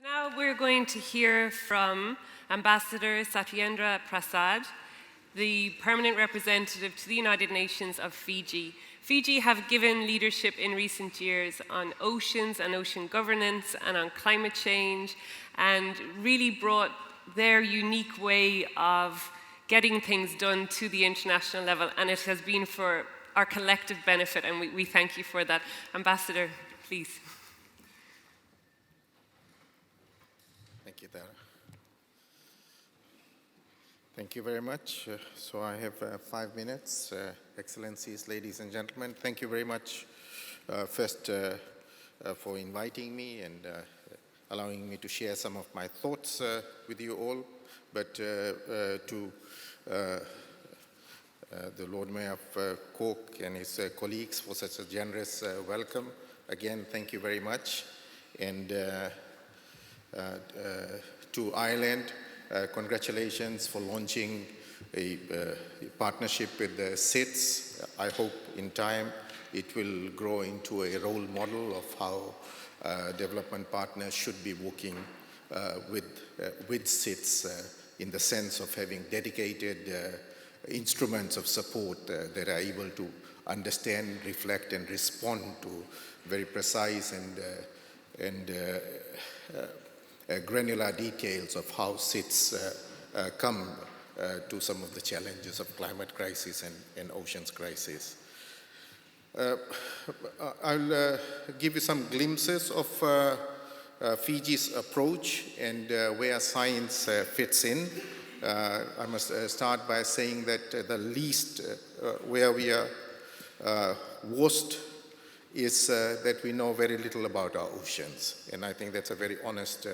Now we're going to hear from Ambassador Satyendra Prasad, the permanent representative to the United Nations of Fiji. Fiji have given leadership in recent years on oceans and ocean governance and on climate change, and really brought their unique way of getting things done to the international level, and it has been for our collective benefit, and we thank you for that. Ambassador, please. Thank you, Tara. Thank you very much. So I have 5 minutes. Excellencies, ladies and gentlemen, thank you very much first for inviting me and allowing me to share some of my thoughts with you all. But to the Lord Mayor of Cork and his colleagues for such a generous welcome. Again, thank you very much. And to Ireland, congratulations for launching a partnership with the SITS. I hope in time it will grow into a role model of how development partners should be working with SITS in the sense of having dedicated instruments of support that are able to understand, reflect, and respond to very precise and granular details of how SITS come to some of the challenges of climate crisis and oceans crisis. I'll give you some glimpses of Fiji's approach and where science fits in. I must start by saying that the least where we are worst is that we know very little about our oceans. And I think that's a very honest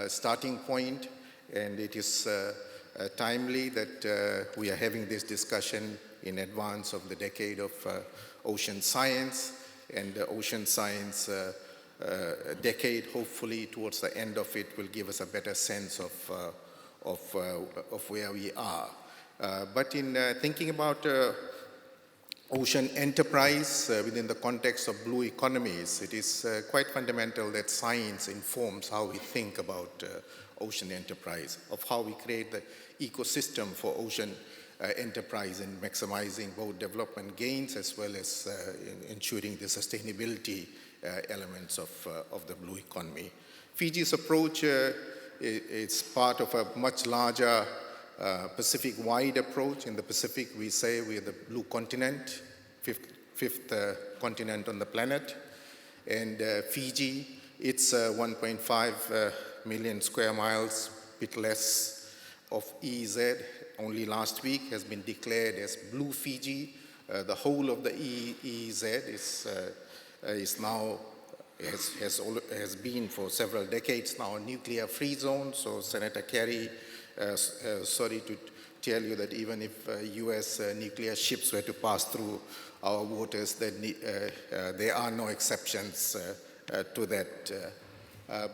starting point, and it is timely that we are having this discussion in advance of the decade of ocean science, and the ocean science decade, hopefully towards the end of it, will give us a better sense of where we are. But in thinking about ocean enterprise within the context of blue economies, it is quite fundamental that science informs how we think about ocean enterprise, of how we create the ecosystem for ocean enterprise and maximizing both development gains as well as ensuring the sustainability elements of the blue economy. Fiji's approach is part of a much larger Pacific-wide approach. In the Pacific, we say we are the blue continent, fifth continent on the planet. And Fiji, it's 1.5 million square miles, bit less of EEZ. Only last week has been declared as Blue Fiji. The whole of the EEZ is now, has been for several decades now a nuclear-free zone. So Senator Kerry, sorry to tell you that even if US nuclear ships were to pass through our waters, then there are no exceptions to that.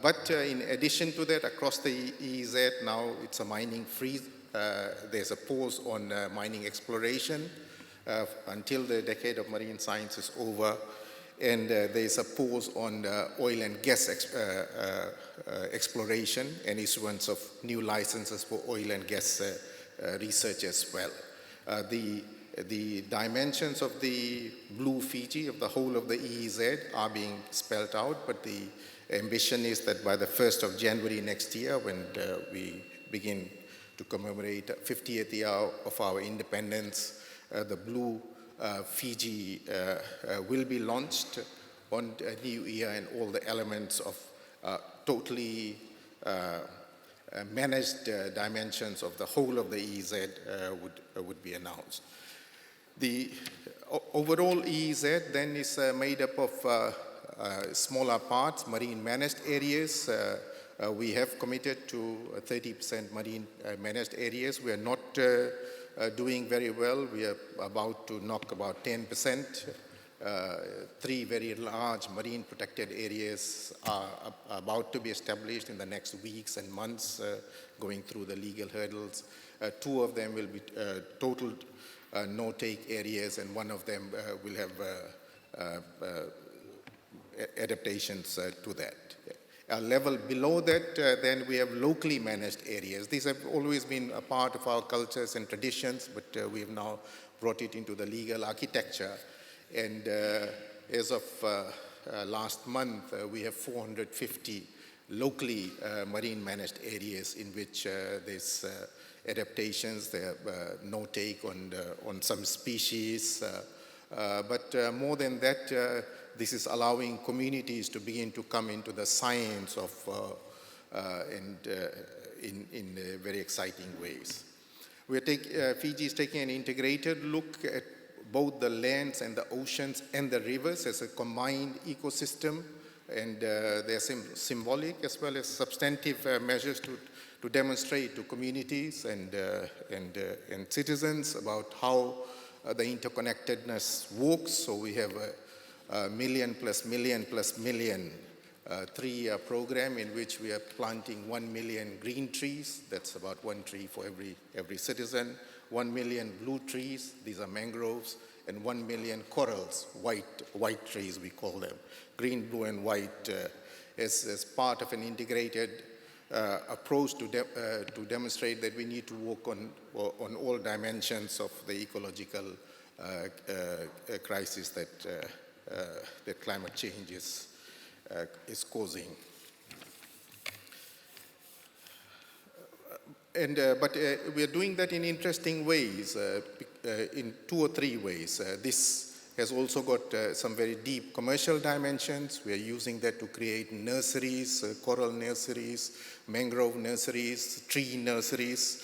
But in addition to that, across the EEZ now it's a mining free. There's a pause on mining exploration until the decade of marine science is over. And there's a pause on oil and gas exploration and issuance of new licenses for oil and gas research as well. The dimensions of the Blue Fiji, of the whole of the EEZ, are being spelled out, but the ambition is that by the 1st of January next year, when we begin to commemorate the 50th year of our independence, the Blue Fiji will be launched on a new year, and all the elements of totally managed dimensions of the whole of the EEZ would be announced. The overall EEZ then is made up of smaller parts, marine managed areas. We have committed to 30% marine managed areas. We are not doing very well. We are about to knock about 10%. 3 very large marine protected areas are about to be established in the next weeks and months, going through the legal hurdles. 2 of them will be total no-take areas, and 1 of them will have adaptations to that. A level below that, then we have locally managed areas. These have always been a part of our cultures and traditions, but we have now brought it into the legal architecture. And as of last month, we have 450 locally marine managed areas in which there's adaptations, there are no take on some species, but more than that, this is allowing communities to begin to come into the science of in very exciting ways. Fiji is taking an integrated look at both the lands and the oceans and the rivers as a combined ecosystem, and there are symbolic as well as substantive measures to demonstrate to communities and citizens about how the interconnectedness works. So we have a million plus million plus million 3-year program in which we are planting 1 million green trees. That's about 1 tree for every citizen. 1 million blue trees, these are mangroves, and 1 million corals, white trees we call them, green, blue, and white, as part of an integrated approach to demonstrate that we need to work on all dimensions of the ecological crisis that climate change is causing. But we are doing that in interesting ways, in 2 or 3 ways. This has also got some very deep commercial dimensions. We are using that to create nurseries, coral nurseries, mangrove nurseries, tree nurseries.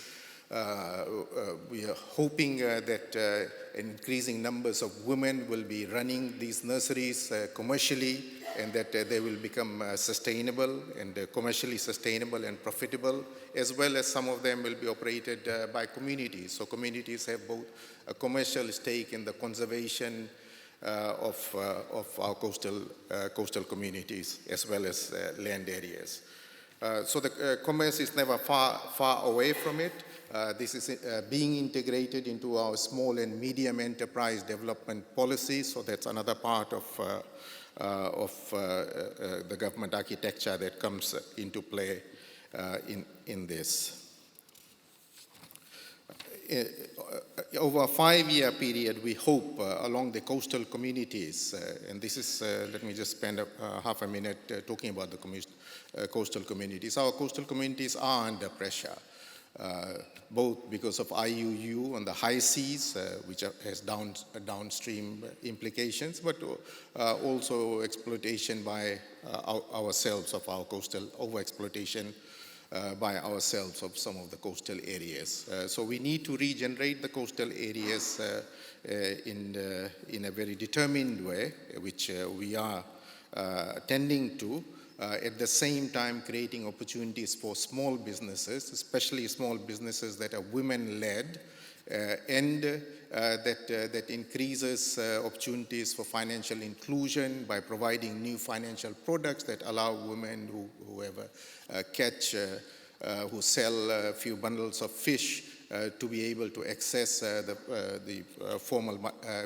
We are hoping that increasing numbers of women will be running these nurseries commercially, and that they will become sustainable and commercially sustainable and profitable, as well as some of them will be operated by communities. So communities have both a commercial stake in the conservation of our coastal communities, as well as land areas. So the commerce is never far away from it. This is being integrated into our small and medium enterprise development policy. So that's another part of the government architecture that comes into play in this. Over a 5-year period, we hope along the coastal communities, and this is, let me just spend half a minute talking about the coastal communities. Our coastal communities are under pressure, both because of IUU on the high seas, which has downstream implications, but also exploitation by ourselves of our coastal, overexploitation by ourselves of some of the coastal areas. So we need to regenerate the coastal areas in a very determined way, which we are tending to, at the same time creating opportunities for small businesses, especially small businesses that are women-led, and that increases opportunities for financial inclusion by providing new financial products that allow women who have who sell a few bundles of fish to be able to access the formal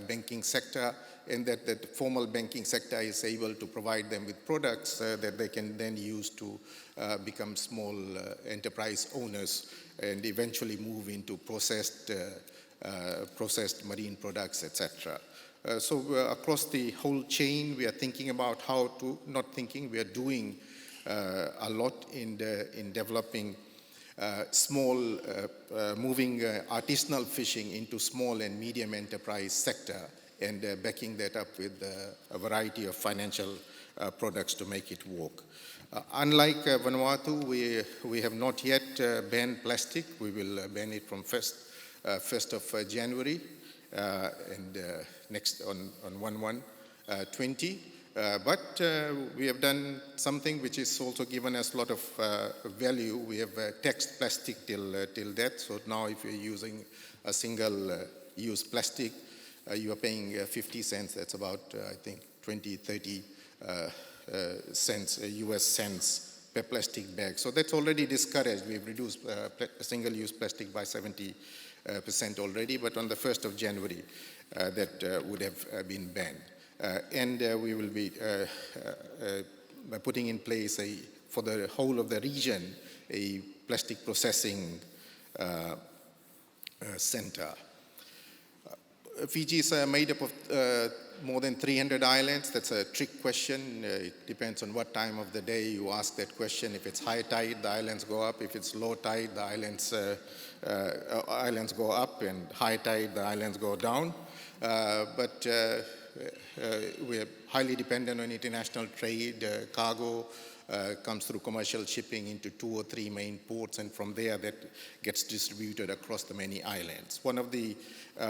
banking sector, and that formal banking sector is able to provide them with products that they can then use to become small enterprise owners and eventually move into processed marine products, etc. So across the whole chain, we are thinking about how to, not thinking, we are doing a lot in developing moving artisanal fishing into small and medium enterprise sector, and backing that up with a variety of financial products to make it work. Unlike Vanuatu, we have not yet banned plastic. We will ban it from 1st of January and next on 1/1/20. But we have done something which is also given us a lot of value. We have taxed plastic till that. So now if you're using a single-use plastic, you are paying 50 cents. That's about, I think, 20, 30 cents, US cents per plastic bag. So that's already discouraged. We've reduced single-use plastic by 70% already, but on the 1st of January, that would have been banned. And we will be putting in place a for the whole of the region, a plastic processing center. Fiji is made up of more than 300 islands. That's a trick question. It depends on what time of the day you ask that question. If it's high tide, the islands go up. If it's low tide, the islands go up, and high tide, the islands go down. But we're highly dependent on international trade. Cargo comes through commercial shipping into 2 or 3 main ports, and from there that gets distributed across the many islands. One of the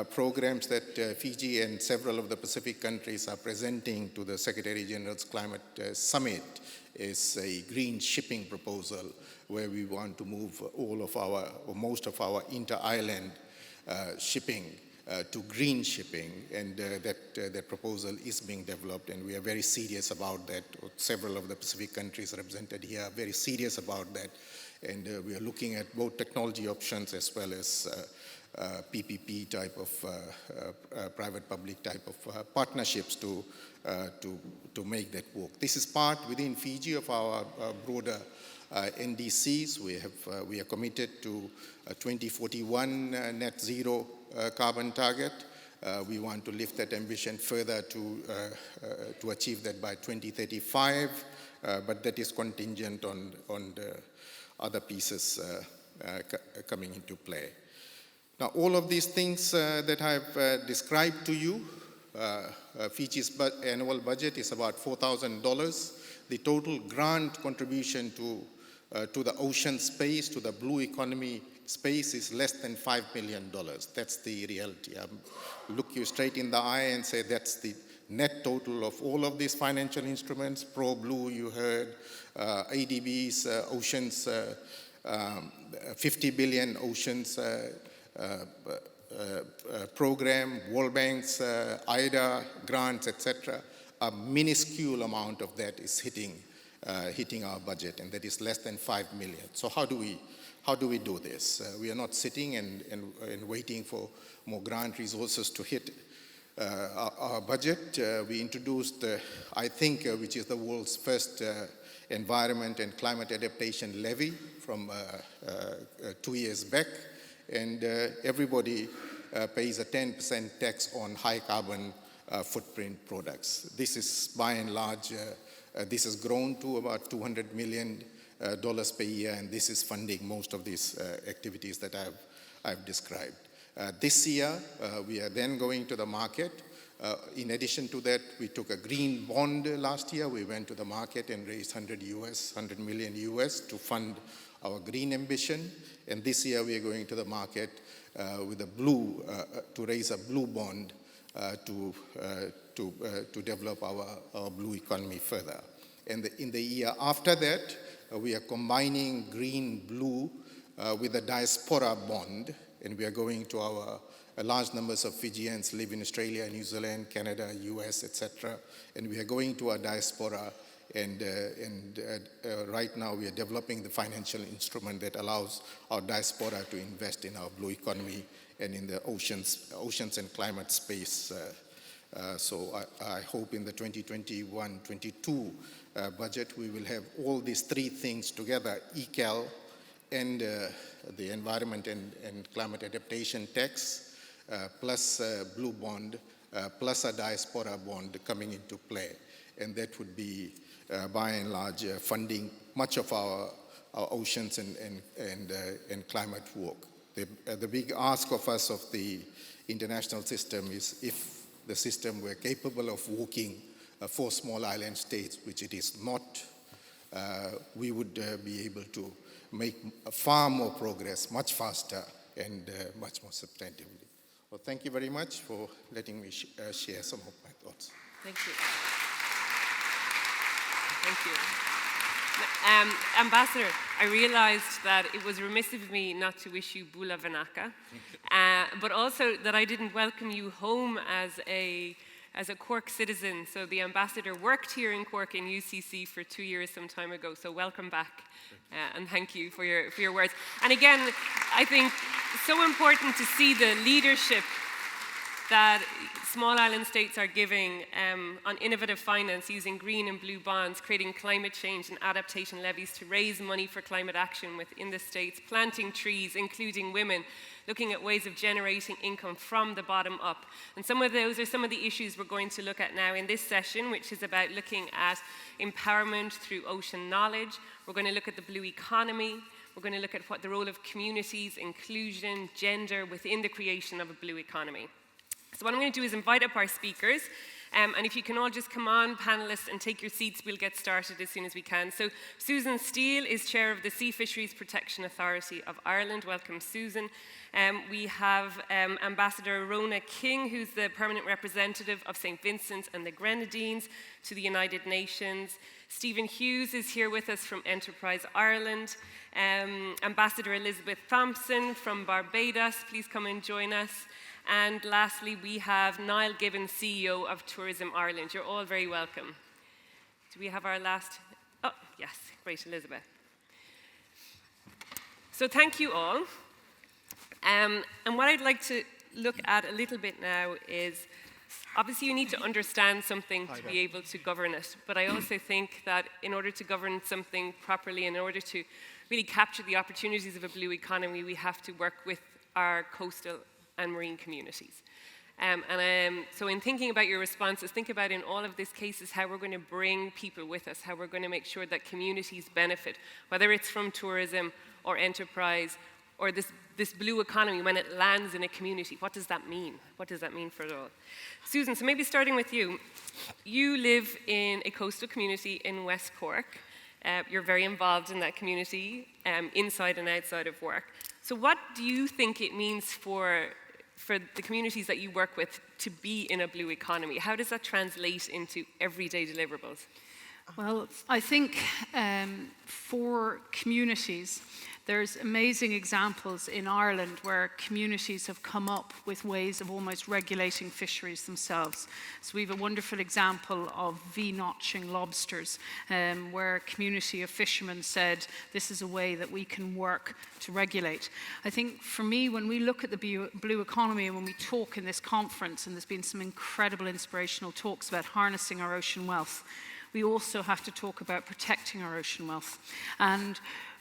programs that Fiji and several of the Pacific countries are presenting to the Secretary General's Climate Summit is a green shipping proposal, where we want to move all of our, or most of our inter-island shipping to green shipping, and that proposal is being developed, and we are very serious about that. Several of the Pacific countries represented here are very serious about that, and we are looking at both technology options as well as PPP type of private-public type of partnerships to make that work. This is part within Fiji of our broader NDCs. We are committed to a 2041 net zero carbon target. We want to lift that ambition further to achieve that by 2035, but that is contingent on the other pieces coming into play. Now, all of these things that I've described to you, Fiji's annual budget is about $4,000. The total grant contribution to the ocean space, to the blue economy space, is less than $5 million. That's the reality. I look you straight in the eye and say that's the net total of all of these financial instruments. Pro-Blue, you heard, ADB's Oceans, 50 billion Oceans program, World Bank's IDA grants, etc. A minuscule amount of that is hitting our budget, and that is less than 5 million. So how do we do this? We are not sitting and waiting for more grant resources to hit our budget. We introduced, I think, which is the world's first environment and climate adaptation levy from 2 years back, and everybody pays a 10% tax on high carbon footprint products. This is by and large, this has grown to about $200 million per year, and this is funding most of these activities that I've described. This year, we are then going to the market. In addition to that, we took a green bond last year. We went to the market and raised $100 million US to fund our green ambition. And this year, we are going to the market with a blue, to raise a blue bond to develop our blue economy further. And in the year after that, we are combining green-blue with a diaspora bond, and we are going to our large numbers of Fijians live in Australia, New Zealand, Canada, US, etc. And we are going to our diaspora, and right now we are developing the financial instrument that allows our diaspora to invest in our blue economy and in the oceans and climate space. So I hope in the 2021-22 budget we will have all these three things together: ECAL and the environment and climate adaptation tax, plus blue bond, plus a diaspora bond coming into play. And that would be by and large funding much of our oceans and climate work. The big ask of us, of the international system, is if the system were capable of working for small island states, which it is not, we would be able to make far more progress, much faster and much more substantively. Well, thank you very much for letting me share some of my thoughts. Thank you. Thank you. Ambassador, I realized that it was remiss of me not to wish you Bula Vinaka, but also that I didn't welcome you home as a Cork citizen. So the ambassador worked here in Cork in UCC for 2 years some time ago, so welcome back, and thank you for your words. And again, I think so important to see the leadership that small island states are giving on innovative finance using green and blue bonds, creating climate change and adaptation levies to raise money for climate action within the states, planting trees, including women, looking at ways of generating income from the bottom up. And some of those are some of the issues we're going to look at now in this session, which is about looking at empowerment through ocean knowledge. We're going to look at the blue economy. We're going to look at what the role of communities, inclusion, gender within the creation of a blue economy. So what I'm going to do is invite up our speakers, and if you can all just come on, panelists, and take your seats, we'll get started as soon as we can. So Susan Steele is Chair of the Sea Fisheries Protection Authority of Ireland. Welcome, Susan. We have Ambassador Rhonda King, who's the permanent representative of St. Vincent and the Grenadines to the United Nations. Stephen Hughes is here with us from Enterprise Ireland. Ambassador Elizabeth Thompson from Barbados, please come and join us. And lastly, we have Niall, Gibbons, CEO of Tourism Ireland. You're all very welcome. Do we have our last? Oh, yes, great, Elizabeth. So thank you all. And what I'd like to look at a little bit now is, obviously you need to understand something to be able to govern it. But I also think that in order to govern something properly, in order to really capture the opportunities of a blue economy, we have to work with our coastal and marine communities. So in thinking about your responses, think about in all of these cases how we're going to bring people with us, how we're going to make sure that communities benefit, whether it's from tourism or enterprise or this blue economy when it lands in a community. What does that mean? What does that mean for it all? Susan, so maybe starting with you. You live in a coastal community in West Cork. You're very involved in that community, inside and outside of work. So what do you think it means for the communities that you work with to be in a blue economy? How does that translate into everyday deliverables? Well, I think for communities, there's amazing examples in Ireland where communities have come up with ways of almost regulating fisheries themselves. So we have a wonderful example of V-notching lobsters, where a community of fishermen said, this is a way that we can work to regulate. I think for me, when we look at the blue economy and when we talk in this conference, and there's been some incredible inspirational talks about harnessing our ocean wealth, we also have to talk about protecting our ocean wealth. And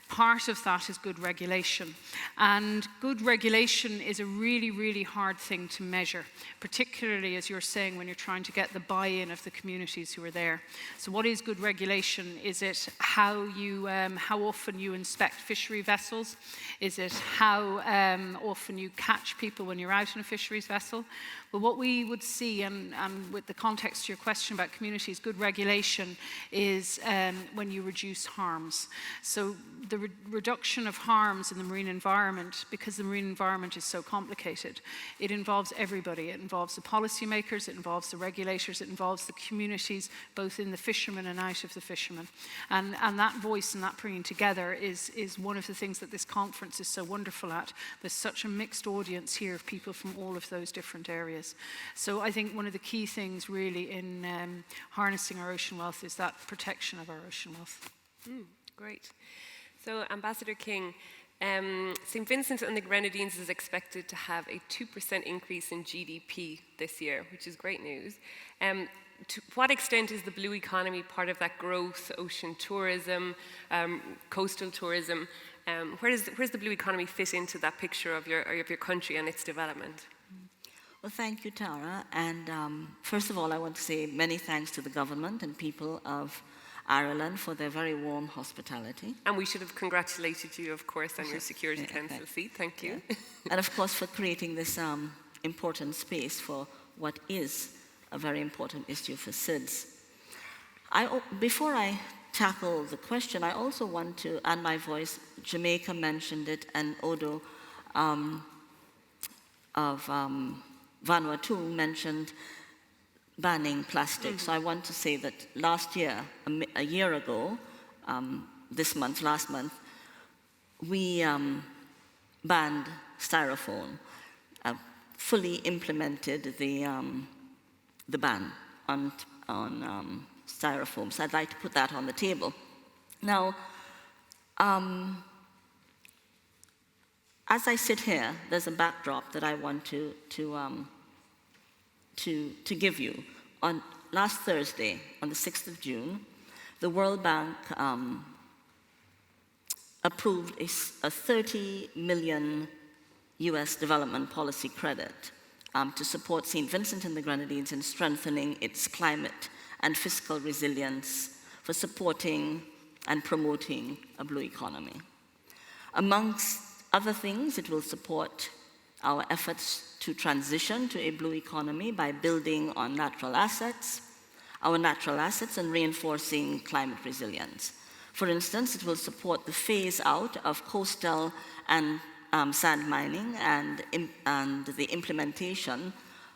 part of that is good regulation. And good regulation is a really, really hard thing to measure, particularly, as you're saying, when you're trying to get the buy-in of the communities who are there. So what is good regulation? Is it how often you inspect fishery vessels? Is it how often you catch people when you're out in a fisheries vessel? But what we would see, and with the context to your question about communities, good regulation is when you reduce harms. So the reduction of harms in the marine environment, because the marine environment is so complicated, it involves everybody. It involves the policymakers, it involves the regulators, it involves the communities, both in the fishermen and out of the fishermen. And that voice and that bringing together is one of the things that this conference is so wonderful at. There's such a mixed audience here of people from all of those different areas. So I think one of the key things really in harnessing our ocean wealth is that protection of our ocean wealth. Great. So Ambassador King, St. Vincent and the Grenadines is expected to have a 2% increase in GDP this year, which is great news. To what extent is the blue economy part of that growth, ocean tourism, coastal tourism? Where does the blue economy fit into that picture of your country and its development? Well, thank you, Tara. And first of all, I want to say many thanks to the government and people of Ireland for their very warm hospitality. And we should have congratulated you, of course, on your Security Council seat. Thank you. Yeah. And of course, for creating this important space for what is a very important issue for SIDS. Before I tackle the question, I also want to add my voice. Jamaica mentioned it, and Odo of Vanuatu mentioned banning plastic. So I want to say that last year, a year ago, last month, we banned styrofoam, fully implemented the ban on styrofoam. So I'd like to put that on the table. Now, as I sit here, there's a backdrop that I want to to give you. On last Thursday, on the 6th of June, the World Bank approved a 30 million US development policy credit to support St. Vincent and the Grenadines in strengthening its climate and fiscal resilience for supporting and promoting a blue economy. Amongst other things, it will support our efforts to transition to a blue economy by building on our natural assets, and reinforcing climate resilience. For instance, it will support the phase out of coastal and sand mining and the implementation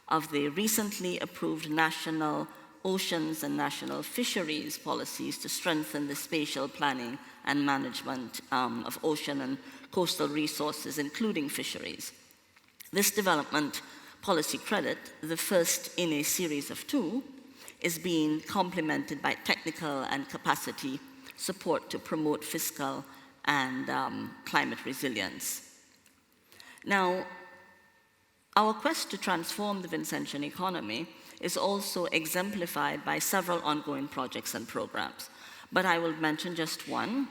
of the recently approved national oceans and national fisheries policies to strengthen the spatial planning and management of ocean and coastal resources, including fisheries. This development policy credit, the first in a series of 2, is being complemented by technical and capacity support to promote fiscal and climate resilience. Now, our quest to transform the Vincentian economy is also exemplified by several ongoing projects and programs, but I will mention just one,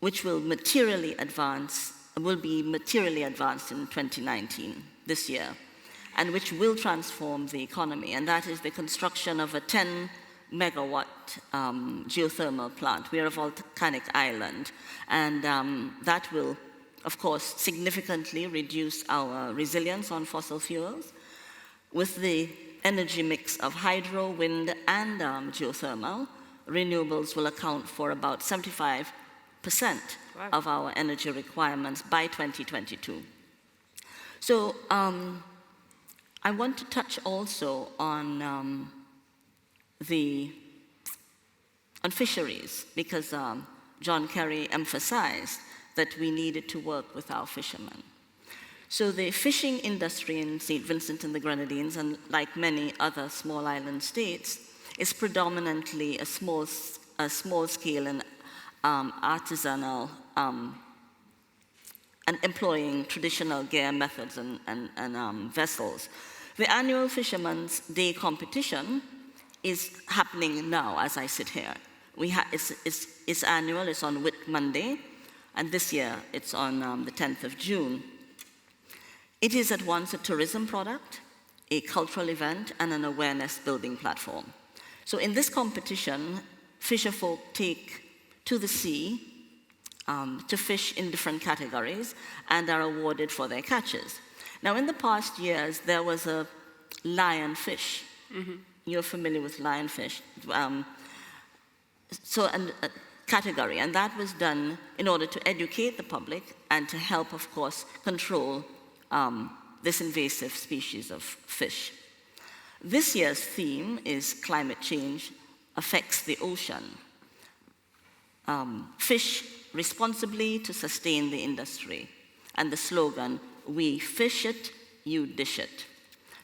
which will be materially advanced in 2019, this year, and which will transform the economy, and that is the construction of a 10 megawatt geothermal plant. We are a volcanic island, and that will, of course, significantly reduce our resilience on fossil fuels. With the energy mix of hydro, wind, and geothermal, renewables will account for about 75% of our energy requirements by 2022. So I want to touch also on fisheries, because John Kerry emphasized that we needed to work with our fishermen. So the fishing industry in St. Vincent and the Grenadines, and like many other small island states, is predominantly a small scale and artisanal, and employing traditional gear methods and vessels. The annual Fisherman's Day competition is happening now as I sit here. It's annual, it's on Whit Monday, and this year it's on the 10th of June. It is at once a tourism product, a cultural event, and an awareness building platform. So in this competition, fisherfolk take to the sea to fish in different categories and are awarded for their catches. Now, in the past years, there was a lionfish. Mm-hmm. You're familiar with lionfish. Category, and that was done in order to educate the public and to help, of course, control this invasive species of fish. This year's theme is climate change affects the ocean. Fish responsibly to sustain the industry. And the slogan, we fish it, you dish it.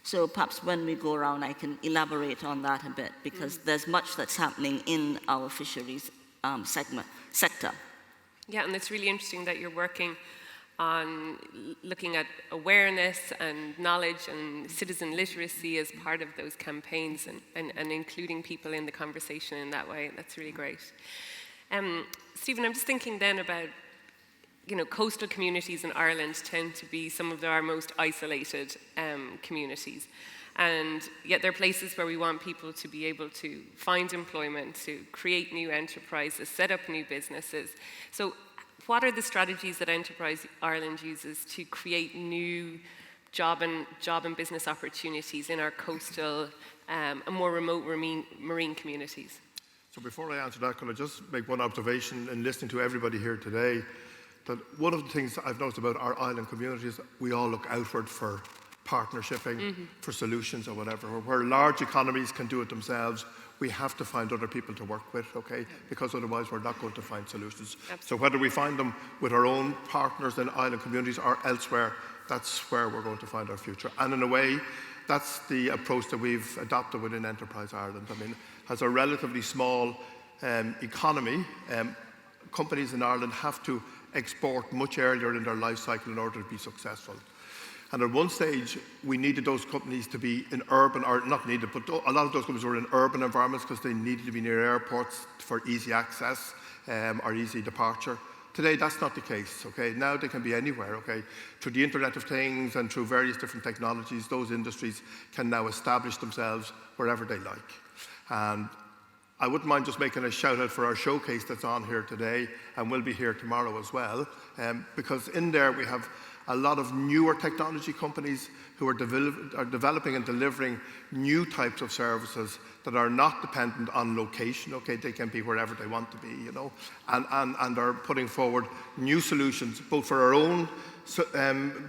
So perhaps when we go around, I can elaborate on that a bit, because there's much that's happening in our fisheries sector. Yeah, and it's really interesting that you're working on looking at awareness and knowledge and citizen literacy as part of those campaigns, and including people in the conversation in that way. That's really great. Stephen, I'm just thinking then about, coastal communities in Ireland tend to be some of our most isolated communities. And yet they're places where we want people to be able to find employment, to create new enterprises, set up new businesses. So what are the strategies that Enterprise Ireland uses to create new job and business opportunities in our coastal and more remote marine communities? So before I answer that, can I just make one observation in listening to everybody here today, that one of the things I've noticed about our island communities, we all look outward for partnershiping, for solutions or whatever. Where large economies can do it themselves, we have to find other people to work with, okay? Because otherwise we're not going to find solutions. Absolutely. So whether we find them with our own partners in island communities or elsewhere, that's where we're going to find our future. And in a way, that's the approach that we've adopted within Enterprise Ireland. I mean, as a relatively small economy, companies in Ireland have to export much earlier in their life cycle in order to be successful. And at one stage, we needed those companies to be in urban, or not needed, but a lot of those companies were in urban environments because they needed to be near airports for easy access or easy departure. Today, that's not the case, okay? Now they can be anywhere, okay? Through the Internet of Things and through various different technologies, those industries can now establish themselves wherever they like. And I wouldn't mind just making a shout out for our showcase that's on here today and will be here tomorrow as well, because in there we have a lot of newer technology companies who are developing and delivering new types of services that are not dependent on location. Okay, they can be wherever they want to be, you know, and are putting forward new solutions, both for our own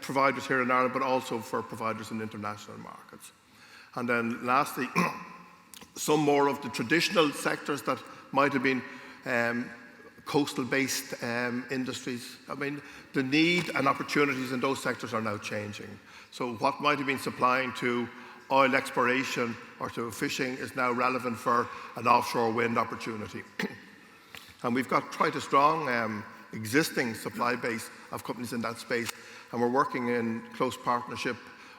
providers here in Ireland, but also for providers in international markets. And then lastly, some more of the traditional sectors that might have been coastal-based industries. I mean, the need and opportunities in those sectors are now changing. So what might have been supplying to oil exploration or to fishing is now relevant for an offshore wind opportunity. And we've got quite a strong existing supply base of companies in that space, and we're working in close partnership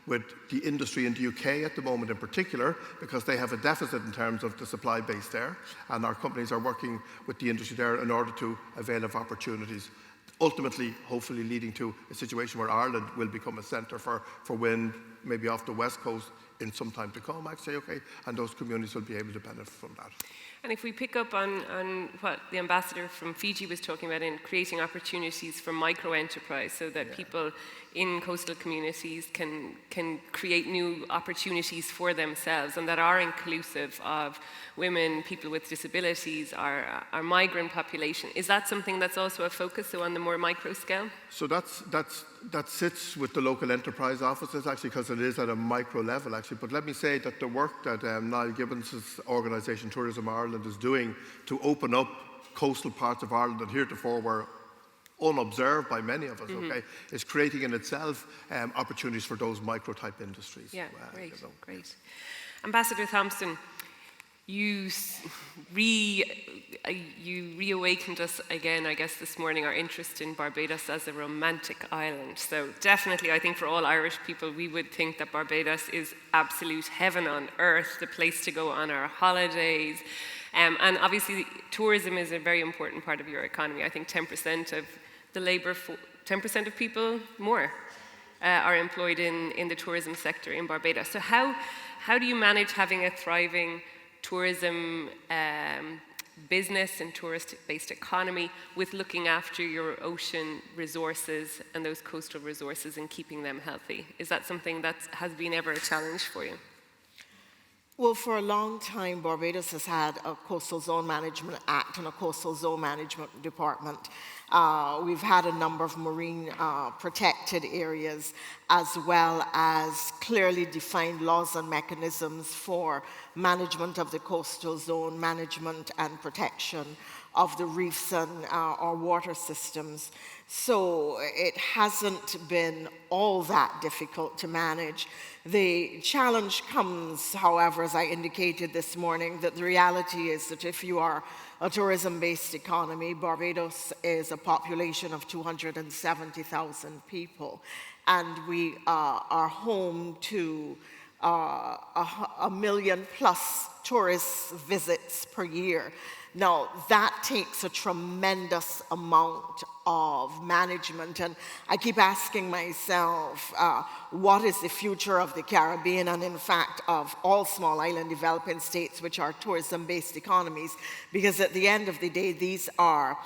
with the industry in the UK at the moment in particular, because they have a deficit in terms of the supply base there, and our companies are working with the industry there in order to avail of opportunities, ultimately, hopefully leading to a situation where Ireland will become a centre for wind, maybe off the west coast in some time to come, I'd say, okay, and those communities will be able to benefit from that. And if we pick up on what the ambassador from Fiji was talking about in creating opportunities for micro-enterprise, so that people in coastal communities can create new opportunities for themselves and that are inclusive of women, people with disabilities, our migrant population. Is that something that's also a focus, so on the more micro scale? So that sits with the local enterprise offices, actually, because it is at a micro level, actually. But let me say that the work that Niall Gibbons' organisation, Tourism Ireland, is doing to open up coastal parts of Ireland that heretofore were unobserved by many of us, okay, is creating in itself opportunities for those micro-type industries. Yeah, great, you know. Great. Ambassador Thompson, you reawakened us again, I guess, this morning, our interest in Barbados as a romantic island. So definitely, I think for all Irish people, we would think that Barbados is absolute heaven on earth, the place to go on our holidays. And obviously, tourism is a very important part of your economy. I think 10% of the labour, 10% of people more are employed in the tourism sector in Barbados. So how do you manage having a thriving tourism business and tourist-based economy with looking after your ocean resources and those coastal resources and keeping them healthy? Is that something that has been ever a challenge for you? Well, for a long time, Barbados has had a Coastal Zone Management Act and a Coastal Zone Management Department. We've had a number of marine protected areas, as well as clearly defined laws and mechanisms for management of the coastal zone, management and protection of the reefs and our water systems. So it hasn't been all that difficult to manage. The challenge comes, however, as I indicated this morning, that the reality is that if you are a tourism-based economy, Barbados is a population of 270,000 people, and we are home to a million plus tourist visits per year. Now, that takes a tremendous amount of management, and I keep asking myself, what is the future of the Caribbean, and in fact of all small island developing states which are tourism-based economies, because at the end of the day, these are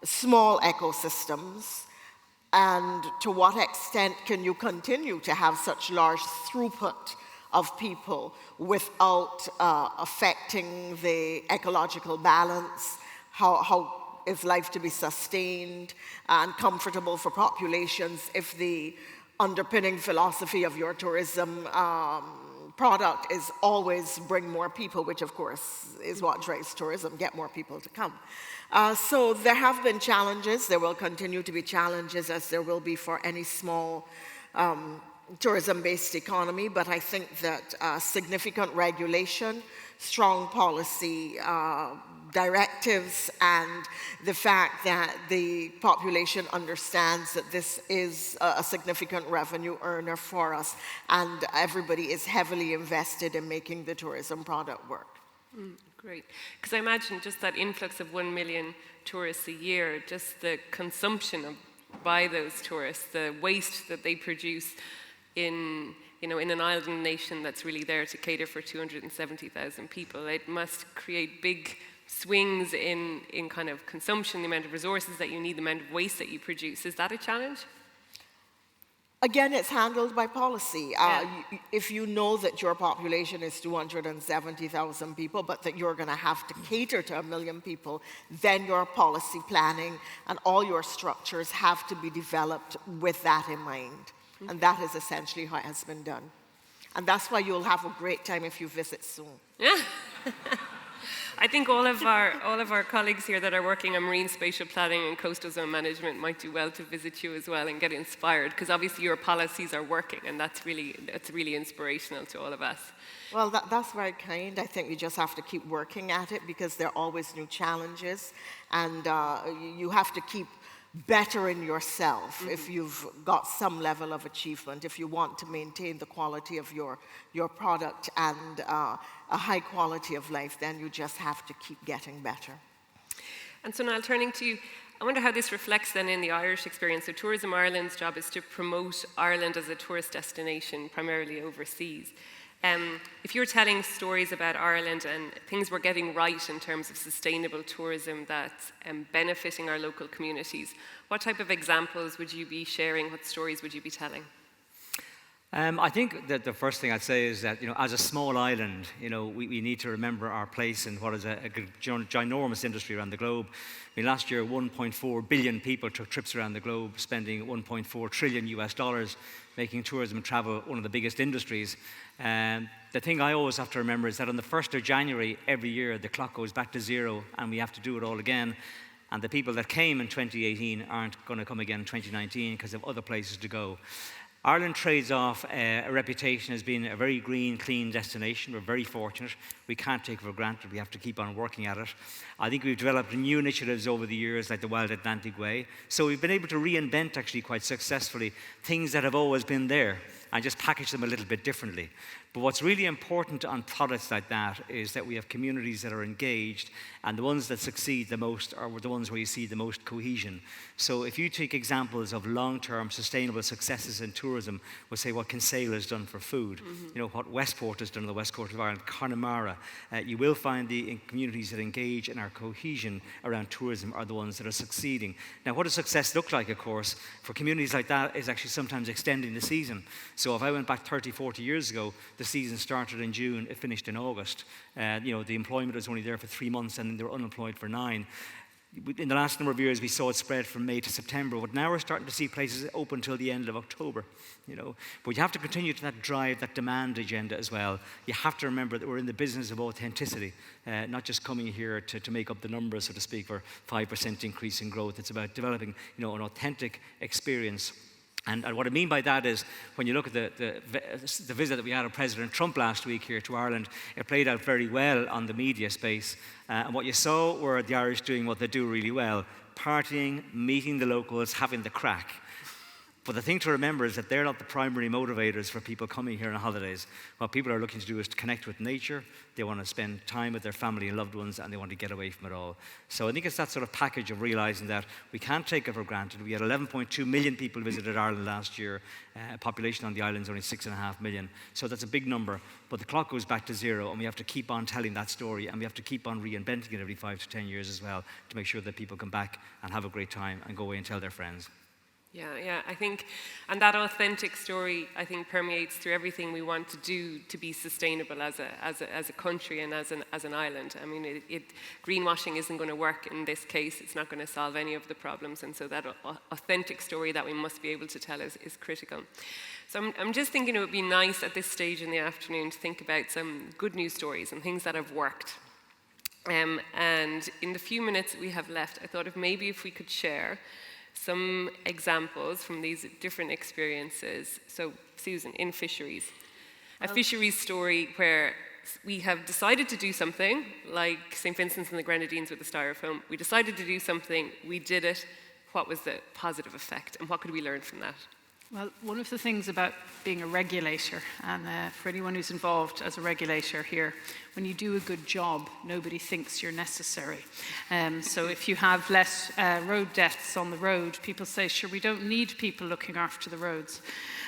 small ecosystems, and to what extent can you continue to have such large throughput of people without affecting the ecological balance? How is life to be sustained and comfortable for populations if the underpinning philosophy of your tourism product is always bring more people, which of course is what drives tourism, get more people to come. So there have been challenges. There will continue to be challenges, as there will be for any small tourism-based economy, but I think that significant regulation, strong policy directives, and the fact that the population understands that this is a significant revenue earner for us, and everybody is heavily invested in making the tourism product work. Great. Because I imagine just that influx of 1 million tourists a year, just the consumption by those tourists, the waste that they produce in an island nation that's really there to cater for 270,000 people, it must create big swings in kind of consumption, the amount of resources that you need, the amount of waste that you produce. Is that a challenge? Again, it's handled by policy. If you know that your population is 270,000 people, but that you're going to have to cater to 1 million people, then your policy planning and all your structures have to be developed with that in mind. And that is essentially how it has been done. And that's why you'll have a great time if you visit soon. Yeah. I think all of our colleagues here that are working on marine spatial planning and coastal zone management might do well to visit you as well and get inspired, because obviously your policies are working, and that's really inspirational to all of us. Well, that's very kind. I think we just have to keep working at it, because there are always new challenges, and you have to keep bettering yourself if you've got some level of achievement, if you want to maintain the quality of your product and a high quality of life, then you just have to keep getting better. And so Niall, turning to you, I wonder how this reflects then in the Irish experience. So Tourism Ireland's job is to promote Ireland as a tourist destination, primarily overseas. If you're telling stories about Ireland and things we're getting right in terms of sustainable tourism that's benefiting our local communities, what type of examples would you be sharing? What stories would you be telling? I think that the first thing I'd say is that, as a small island, we need to remember our place in what is a ginormous industry around the globe. I mean, last year, 1.4 billion people took trips around the globe, spending $1.4 trillion US, making tourism and travel one of the biggest industries. The thing I always have to remember is that on the 1st of January every year, the clock goes back to zero, and we have to do it all again. And the people that came in 2018 aren't going to come again in 2019 because they have other places to go. Ireland trades off a reputation as being a very green, clean destination. We're very fortunate. We can't take it for granted. We have to keep on working at it. I think we've developed new initiatives over the years, like the Wild Atlantic Way. So we've been able to reinvent, actually, quite successfully, things that have always been there and just package them a little bit differently. But what's really important on products like that is that we have communities that are engaged, and the ones that succeed the most are the ones where you see the most cohesion. So if you take examples of long-term sustainable successes in tourism, we'll say what Kinsale has done for food, what Westport has done on the west coast of Ireland, Connemara. You will find the communities that engage in our cohesion around tourism are the ones that are succeeding. Now, what does success look like, of course, for communities like that is actually sometimes extending the season. So if I went back 30, 40 years ago, the season started in June, it finished in August. The employment was only there for 3 months, and then they were unemployed for 9. In the last number of years, we saw it spread from May to September, but now we're starting to see places open until the end of October. But you have to continue to drive that demand agenda as well. You have to remember that we're in the business of authenticity, not just coming here to make up the numbers, so to speak, for 5% increase in growth. It's about developing, an authentic experience. And what I mean by that is, when you look at the visit that we had of President Trump last week here to Ireland, it played out very well on the media space. And what you saw were the Irish doing what they do really well: partying, meeting the locals, having the crack. But the thing to remember is that they're not the primary motivators for people coming here on holidays. What people are looking to do is to connect with nature. They want to spend time with their family and loved ones, and they want to get away from it all. So I think it's that sort of package of realizing that we can't take it for granted. We had 11.2 million people visited Ireland last year. Population on the island is only 6.5 million. So that's a big number. But the clock goes back to zero, and we have to keep on telling that story, and we have to keep on reinventing it every 5 to 10 years as well, to make sure that people come back and have a great time and go away and tell their friends. Yeah, I think, and that authentic story, I think, permeates through everything we want to do to be sustainable as a country and as an island. I mean, greenwashing isn't going to work in this case. It's not going to solve any of the problems, and so that authentic story that we must be able to tell is critical. So I'm just thinking it would be nice at this stage in the afternoon to think about some good news stories and things that have worked. And in the few minutes that we have left, I thought if we could share some examples from these different experiences. So, Susan, in Fisheries, a fisheries story where we have decided to do something, like St. Vincent's and the Grenadines with the styrofoam. We decided to do something, we did it. What was the positive effect, and what could we learn from that? Well, one of the things about being a regulator, and for anyone who's involved as a regulator here, when you do a good job, nobody thinks you're necessary. So if you have less road deaths on the road, people say, sure, we don't need people looking after the roads.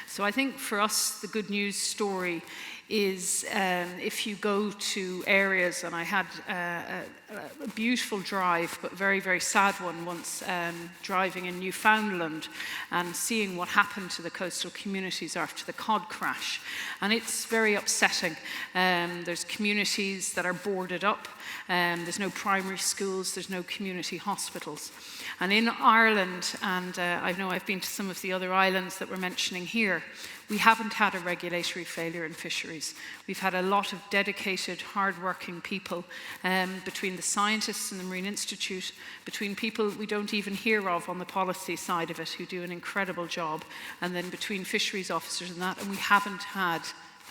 So I think for us, the good news story is if you go to areas, and I had a beautiful drive, but very, very sad one once, driving in Newfoundland and seeing what happened to the coastal communities after the cod crash. And it's very upsetting. There's communities that are boarded up. There's no primary schools. There's no community hospitals. And in Ireland, and I know I've been to some of the other islands that we're mentioning here, we haven't had a regulatory failure in fisheries. We've had a lot of dedicated, hard-working people between the scientists in the Marine Institute, between people we don't even hear of on the policy side of it who do an incredible job, and then between fisheries officers and that, and we haven't had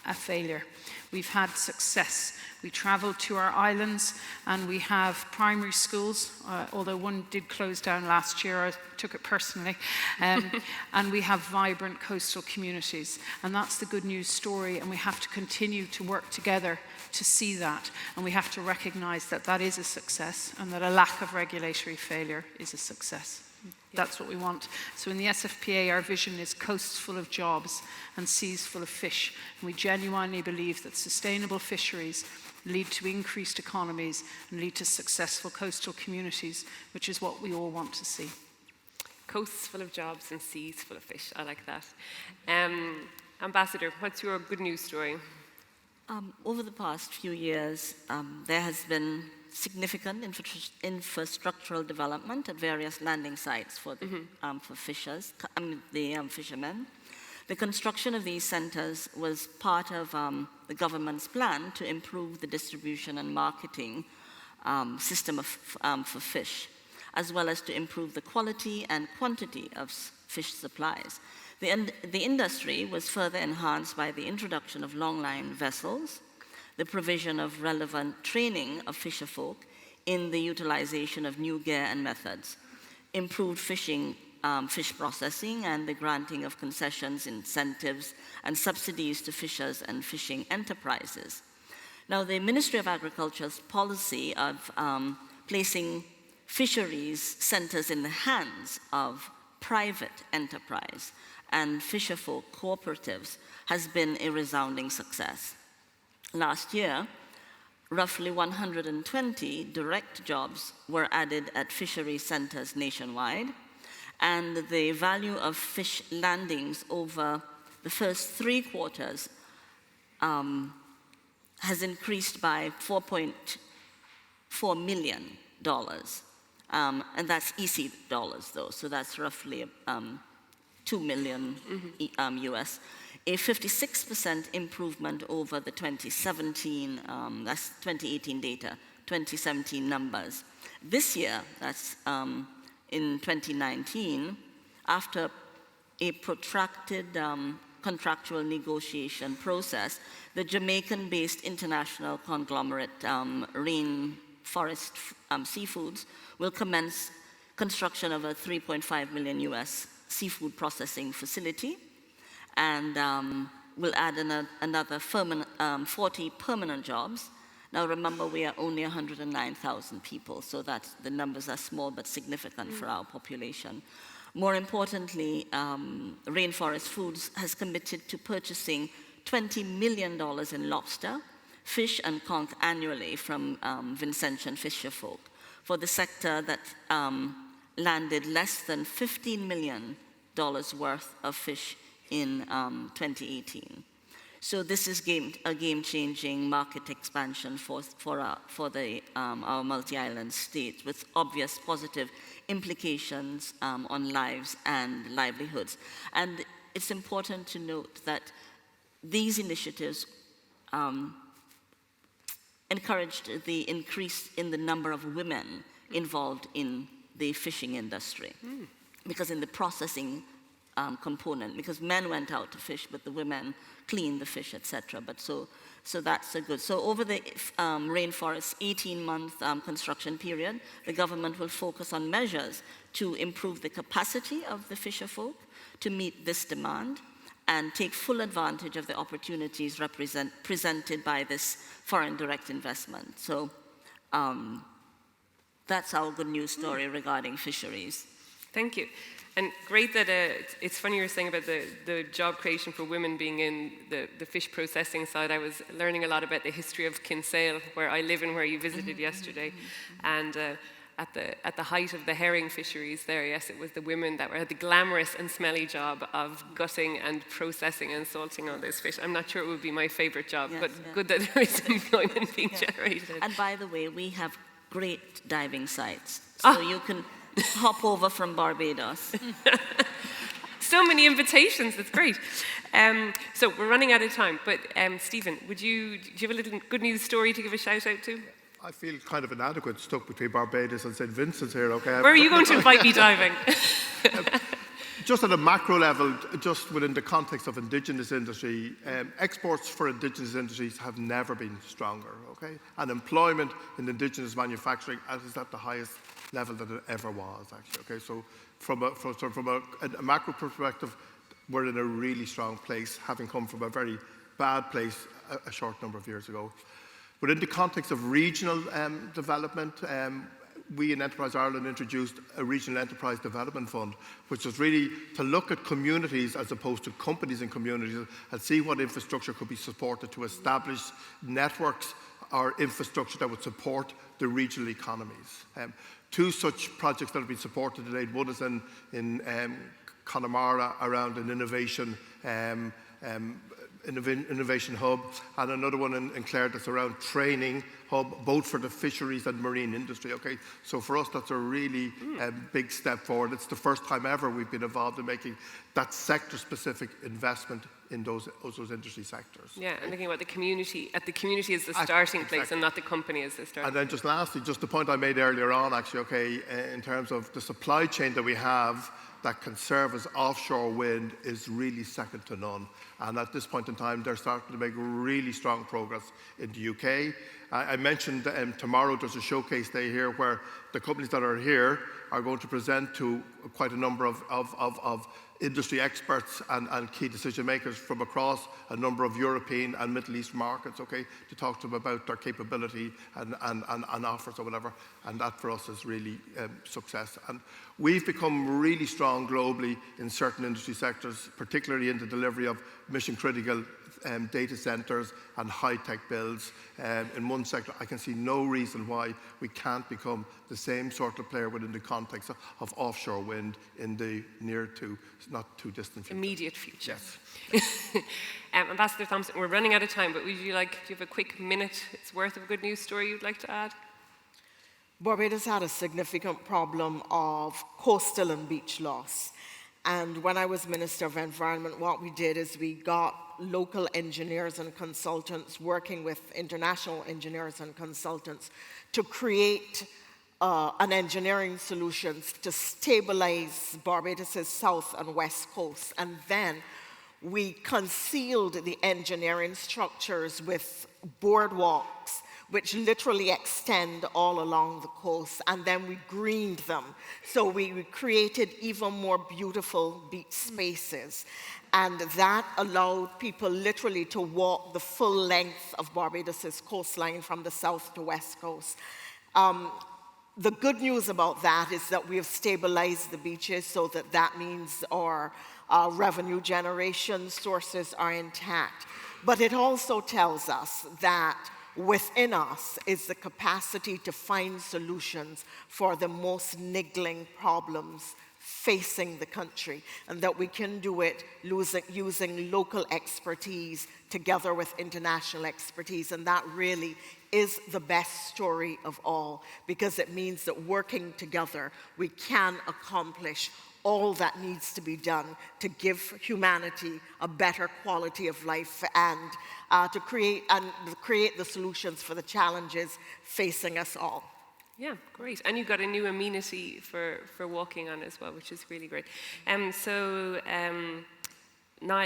a failure. We've had success. We travel to our islands and we have primary schools, although one did close down last year, I took it personally, and we have vibrant coastal communities. And that's the good news story, and we have to continue to work together to see that. And we have to recognize that that is a success and that a lack of regulatory failure is a success. That's what we want. So in the SFPA, our vision is coasts full of jobs and seas full of fish. And we genuinely believe that sustainable fisheries lead to increased economies and lead to successful coastal communities, which is what we all want to see. Coasts full of jobs and seas full of fish. I like that. Ambassador, what's your good news story? Over the past few years, there has been significant infrastructural development at various landing sites for fishermen. The construction of these centers was part of the government's plan to improve the distribution and marketing system for fish, as well as to improve the quality and quantity of fish supplies. The industry was further enhanced by the introduction of longline vessels, the provision of relevant training of fisherfolk in the utilization of new gear and methods, improved fish processing, and the granting of concessions, incentives, and subsidies to fishers and fishing enterprises. Now, the Ministry of Agriculture's policy of placing fisheries centers in the hands of private enterprise and fisherfolk cooperatives has been a resounding success. Last year, roughly 120 direct jobs were added at fishery centers nationwide, and the value of fish landings over the first 3 quarters has increased by $4.4 million. And that's EC dollars, though, so that's roughly $2 million US. A 56% improvement over the 2017, that's 2018 data, 2017 numbers. This year, that's in 2019, after a protracted contractual negotiation process, the Jamaican-based international conglomerate Rainforest Seafoods will commence construction of a $3.5 million US seafood processing facility, and we'll add another 40 permanent jobs. Now remember, we are only 109,000 people, so that the numbers are small but significant for our population. More importantly, Rainforest Foods has committed to purchasing $20 million in lobster, fish, and conch annually from Vincentian fisherfolk for the sector that landed less than $15 million worth of fish in 2018. So this is a game-changing market expansion for our multi-island state, with obvious positive implications on lives and livelihoods. And it's important to note that these initiatives encouraged the increase in the number of women involved in the fishing industry. because in the processing component, because men went out to fish, but the women cleaned the fish, etc. But so that's a good. So over the rainforest's 18-month construction period, the government will focus on measures to improve the capacity of the fisherfolk to meet this demand and take full advantage of the opportunities presented by this foreign direct investment. So that's our good news story regarding fisheries. Thank you. And great that it's funny you were saying about the job creation for women being in the fish processing side. I was learning a lot about the history of Kinsale, where I live and where you visited yesterday. And at the height of the herring fisheries there, yes, it was the women that had the glamorous and smelly job of gutting and processing and salting all those fish. I'm not sure it would be my favorite job, Yes, but yeah. good that there is employment being generated. And by the way, we have great diving sites. So you can hop over from Barbados. So many invitations, that's great. So we're running out of time, but Stephen, do you have a little good news story to give a shout out to? I feel kind of inadequate stuck between Barbados and St. Vincent's here, okay? Where are you going to invite me diving? Just at a macro level, just within the context of Indigenous industry, exports for Indigenous industries have never been stronger, okay? And employment in Indigenous manufacturing is at the highest level that it ever was, actually, okay? So from a macro perspective, we're in a really strong place, having come from a very bad place a short number of years ago. But in the context of regional development, we in Enterprise Ireland introduced a Regional Enterprise Development Fund, which was really to look at communities as opposed to companies and communities and see what infrastructure could be supported to establish networks or infrastructure that would support the regional economies. Two such projects that have been supported to date, one is in Connemara around an innovation hub, and another one in Clare that's around training hub, both for the fisheries and marine industry. Okay, so for us that's a really big step forward. It's the first time ever we've been involved in making that sector-specific investment in those industry sectors. Yeah, and thinking about the community. The community is the starting place, and not the company as the starting. And then just lastly, just the point I made earlier on, actually, okay, in terms of the supply chain that we have that can serve as offshore wind is really second to none. And at this point in time, they're starting to make really strong progress in the UK. I mentioned tomorrow there's a showcase day here where the companies that are here are going to present to quite a number of industry experts and key decision makers from across a number of European and Middle East markets, okay, to talk to them about their capability and offers or whatever. And that for us is really success. And we've become really strong globally in certain industry sectors, particularly in the delivery of mission critical data centers and high-tech builds. In one sector, I can see no reason why we can't become the same sort of player within the context of offshore wind in the near to not too distant future. Immediate future. Yes. Ambassador Thompson, we're running out of time, but do you have a quick minute? It's worth of a good news story you'd like to add? Barbados had a significant problem of coastal and beach loss. And when I was Minister of Environment, what we did is we got local engineers and consultants working with international engineers and consultants to create an engineering solutions to stabilize Barbados' south and west coast. And then we concealed the engineering structures with boardwalks which literally extend all along the coast, and then we greened them. So we created even more beautiful beach spaces, and that allowed people literally to walk the full length of Barbados' coastline from the south to west coast. The good news about that is that we have stabilized the beaches, so that means our revenue generation sources are intact. But it also tells us that within us is the capacity to find solutions for the most niggling problems facing the country, and that we can do it using local expertise together with international expertise. And that really is the best story of all, because it means that working together we can accomplish all that needs to be done to give humanity a better quality of life and to create the solutions for the challenges facing us all. Yeah, great. And you've got a new amenity for walking on as well, which is really great. Niall,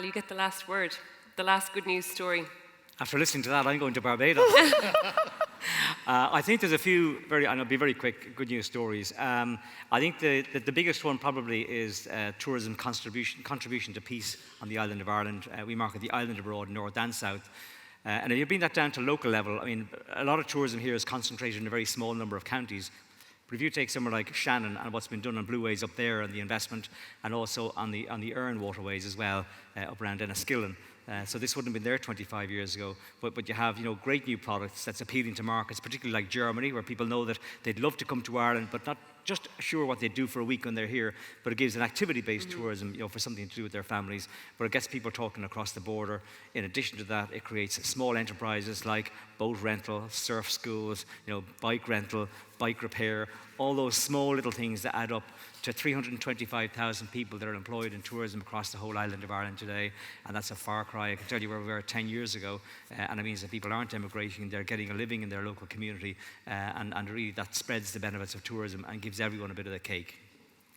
you get the last word, the last good news story. After listening to that, I'm going to Barbados. I think there's a few and I'll be very quick, good news stories. I think the biggest one probably is tourism contribution to peace on the island of Ireland. We market the island abroad, north and south. And if you bring that down to local level, I mean, a lot of tourism here is concentrated in a very small number of counties. But if you take somewhere like Shannon and what's been done on Blueways up there and the investment, and also on the Erne waterways as well, up around Enniskillen. So this wouldn't have been there 25 years ago, but you have great new products that's appealing to markets, particularly like Germany, where people know that they'd love to come to Ireland, but not just sure what they do for a week when they're here, but it gives an activity-based tourism, for something to do with their families, but it gets people talking across the border. In addition to that, it creates small enterprises like boat rental, surf schools, bike rental, bike repair, all those small little things that add up to 325,000 people that are employed in tourism across the whole island of Ireland today, and that's a far cry. I can tell you where we were 10 years ago, and it means that people aren't emigrating, they're getting a living in their local community, and really that spreads the benefits of tourism and gives everyone a bit of the cake.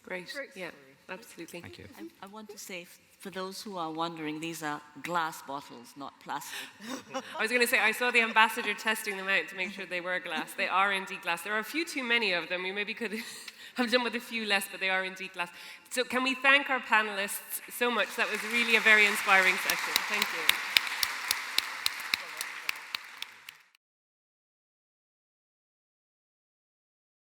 Great. Yeah, absolutely. Thank you. I want to say, for those who are wondering, these are glass bottles, not plastic. I was going to say, I saw the ambassador testing them out to make sure they were glass. They are indeed glass. There are a few too many of them. We maybe could have done with a few less, but they are indeed glass. So can we thank our panelists so much? That was really a very inspiring session. Thank you.